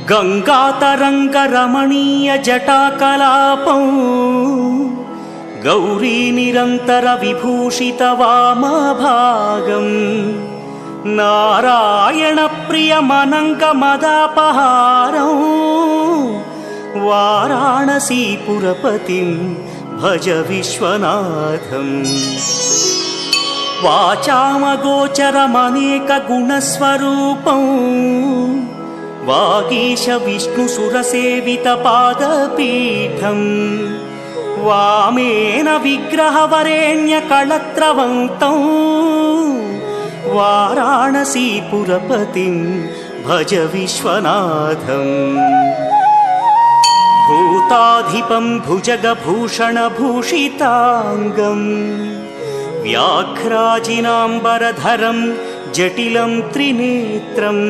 गङ्गातरङ्गरमणीयजटाकलापं गौरीनिरन्तरविभूषितवामभागम् नारायणप्रियमनङ्गमदापहारं वाराणसीपुरपतिं भज विश्वनाथम्। वाचामगोचरमनेकगुणस्वरूपं वागीश विष्णुसुरसेवितपादपीठम् वामेन विग्रहवरेण्यकळत्रवन्तं वाराणसीपुरपतिं भज विश्वनाथम्। भूताधिपं भुजगभूषणभूषिताङ्गम् व्याघ्राजिनाम्बरधरं जटिलं त्रिनेत्रम्